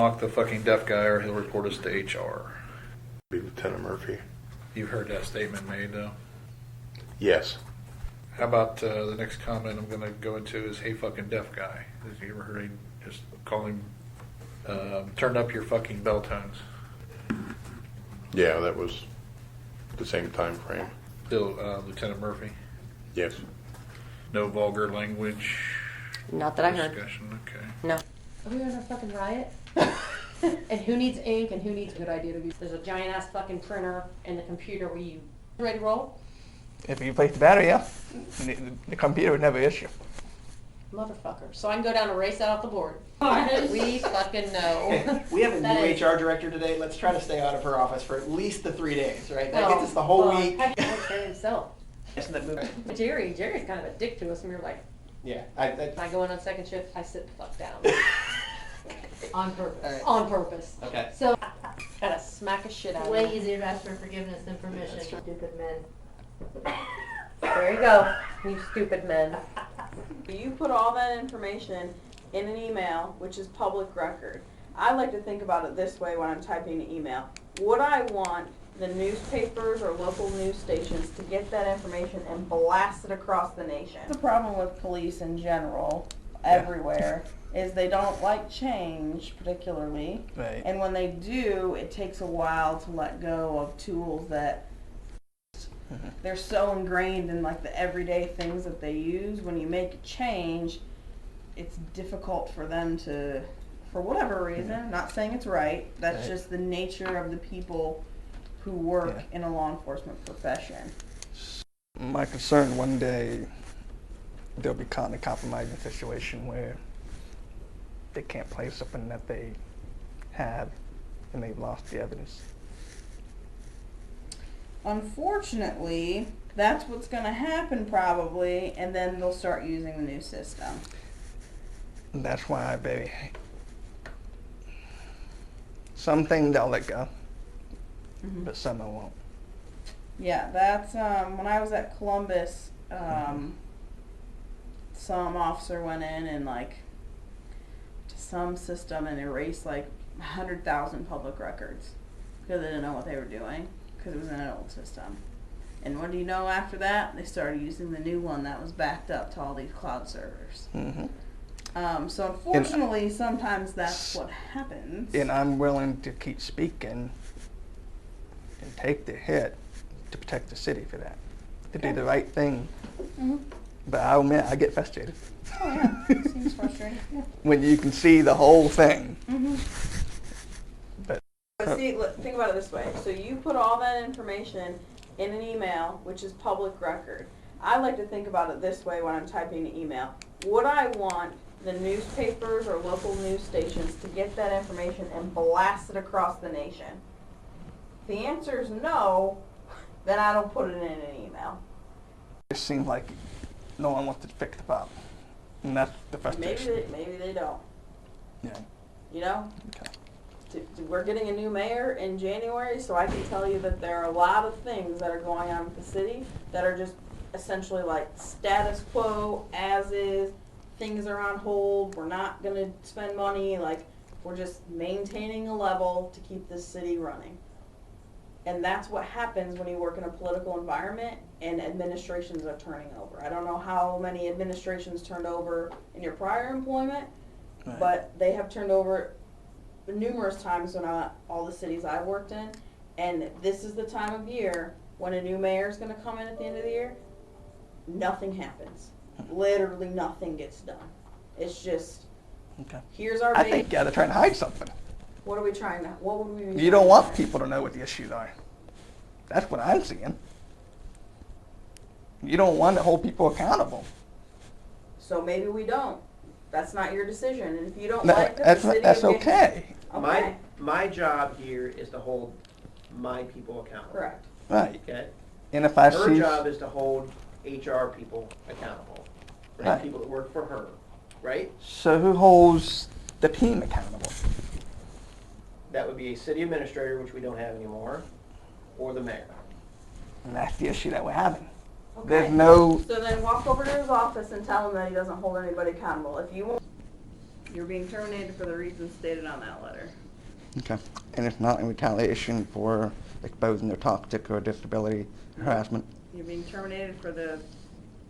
unlock the fucking deaf guy or he'll report us to HR. Be Lieutenant Murphy. You've heard that statement made, though. Yes. How about the next comment I'm going to go into is, hey, fucking deaf guy. Have you ever heard him just call him, turn up your fucking bell tones? Yeah, that was the same time frame. Still, Lieutenant Murphy? Yes. No vulgar language? Not that I heard. Discussion, okay. No. Are we on a fucking riot? And who needs ink and who needs a good idea to be? There's a giant ass fucking printer and the computer where you ready to roll? If you replace the battery, yeah. The computer would never issue. Motherfucker. So I can go down and erase that off the board. We fucking know. We have a That new is- HR director today. Let's try to stay out of her office for at least the 3 days, right? That gets us the whole week. Heck, he'll take care of himself. Yes, that movie. But Jerry's kind of a dick to us, and we're like, Yeah. I go in on second shift, I sit the fuck down. On purpose. All right. On purpose. Okay. So, gotta smack a shit out of Way him. easier to ask for forgiveness than permission, stupid men. There you go, you stupid men. You put all that information in an email, which is public record. I like to think about it this way when I'm typing an email. Would I want the newspapers or local news stations to get that information and blast it across the nation? The problem with police in general, everywhere, is they don't like change particularly. Right. And when they do, it takes a while to let go of tools that they're so ingrained in like the everyday things that they use. When you make a change, it's difficult for them to, for whatever reason, not saying it's right, that's Right. just the nature of the people who work Yeah. in a law enforcement profession. My concern one day they'll be caught in a compromising situation where they can't play something that they have and they've lost the evidence. Unfortunately, that's what's going to happen probably, and then they'll start using the new system. And that's why I very some things I'll let go, but some I won't. Yeah, that's when I was at Columbus, some officer went in and like to some system and erased like 100,000 public records because they didn't know what they were doing because it was in an old system. And what do you know after that? They started using the new one that was backed up to all these cloud servers. So unfortunately, sometimes that's what happens. And I'm willing to keep speaking and take the hit to protect the city for that, to do the right thing. But I'll admit, I get frustrated. Oh yeah, seems frustrating. Yeah. When you can see the whole thing. But see, think about it this way. So you put all that information in an email, which is public record. I like to think about it this way when I'm typing an email. Would I want the newspapers or local news stations to get that information and blast it across the nation? If the answer is no, then I don't put it in an email. It seems like no one wants to fix the problem. And that's the frustration. Maybe they don't. Yeah. You know? Okay. We're getting a new mayor in January, so I can tell you that there are a lot of things that are going on with the city that are just essentially like status quo, as is, things are on hold, we're not going to spend money, like we're just maintaining a level to keep this city running. And that's what happens when you work in a political environment and administrations are turning over. I don't know how many administrations turned over in your prior employment, Right. but they have turned over numerous times when all the cities I've worked in. And this is the time of year when a new mayor is going to come in at the end of the year. Nothing happens. Literally nothing gets done. It's just, Okay. here's our I base. think they're trying to hide something. What are we trying to, what would we be You don't trying want to- people to know what the issues are. That's what I'm seeing. You don't want to hold people accountable. So maybe we don't. That's not your decision. And if you don't No, like that that's the city that's is getting- okay. Okay. My job here is to hold my people accountable. Correct. Right. Okay? And if I Her see job is to hold HR people accountable. Right? Right. People that work for her. Right? so who holds the team accountable? That would be a city administrator, which we don't have anymore, or the mayor. And that's the issue that we're having. Okay. There's no So then walk over to his office and tell him that he doesn't hold anybody accountable. If you want, You're being terminated for the reasons stated on that letter. Okay. And it's not in retaliation for exposing their toxic or disability harassment? You're being terminated for the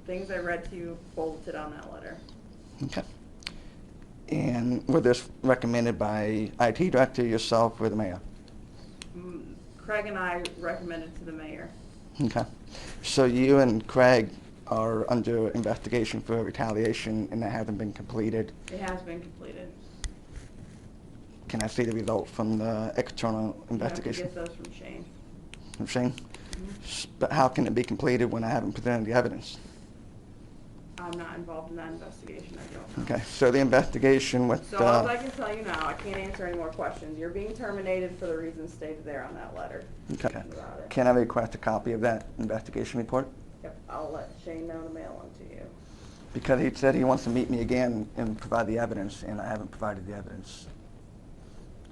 things I read to you bolted on that letter. Okay. And was this recommended by IT director, yourself, or the mayor? Craig and I recommended to the mayor. Okay. So you and Craig are under investigation for retaliation, and that hasn't been completed. It has been completed. Can I see the result from the external You have to investigation? get those from Shane. From Shane? But how can it be completed when I haven't presented the evidence? I'm not involved in that investigation, I don't know. Okay, so the investigation with, So all I can tell you now, I can't answer any more questions. You're being terminated for the reasons stated there on that letter. okay. About it. Can I request a copy of that investigation report? Yep, I'll let Shane know to mail one to you. Because he said he wants to meet me again and provide the evidence, and I haven't provided the evidence.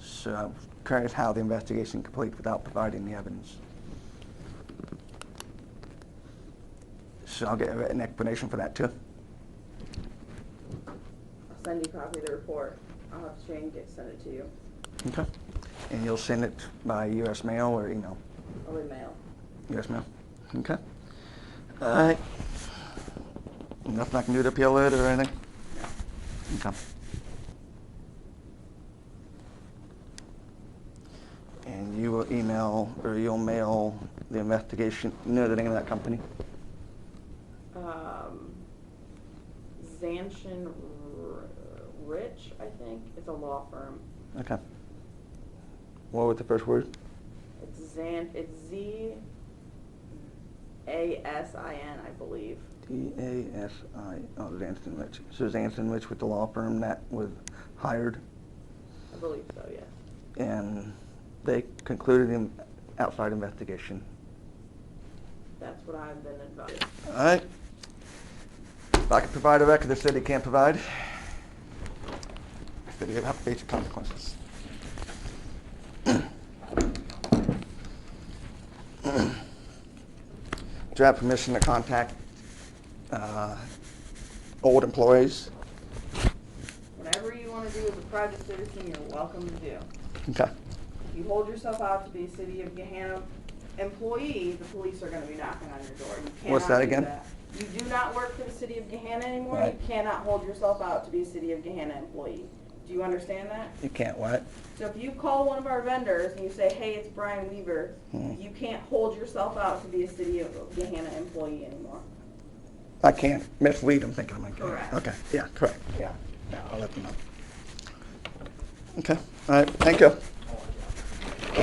So I'm curious how the investigation complete without providing the evidence. So I'll get a written explanation for that too. I'll send you a copy of the report. I'll have Shane send it to you. Okay. And you'll send it by U.S. mail or email? I'll email. U.S. mail. Okay. All right. Nothing I can do to appeal it or anything? No. Okay. And you will email or you'll mail the investigation, you know the name of that company? Zanshin Rich, I think. It's a law firm. Okay. What was the first word? It's Z-A-S-I-N, I believe. D-A-S-I, oh, Zanson Rich. So Zanson Rich with the law firm that was hired, I believe so, yes. and they concluded an outside investigation. That's what I've been advised. All right. If I can provide a record the city can't provide, the city will have to face the consequences. Do I have permission to contact old employees? Whatever you want to do as a private citizen, you're welcome to do. Okay. If you hold yourself out to be a City of Gahanna employee, the police are going to be knocking on your door. You cannot What's that do again? that. You do not work for the City of Gahanna anymore. Right. You cannot hold yourself out to be a City of Gahanna employee. Do you understand that? You can't what? So if you call one of our vendors and you say, hey, it's Brian Weaver, you can't hold yourself out to be a City of Gahanna employee anymore. I can't mislead them thinking I'm like, Correct. okay, yeah, correct, yeah, I'll let them know. Okay, all right, thank you.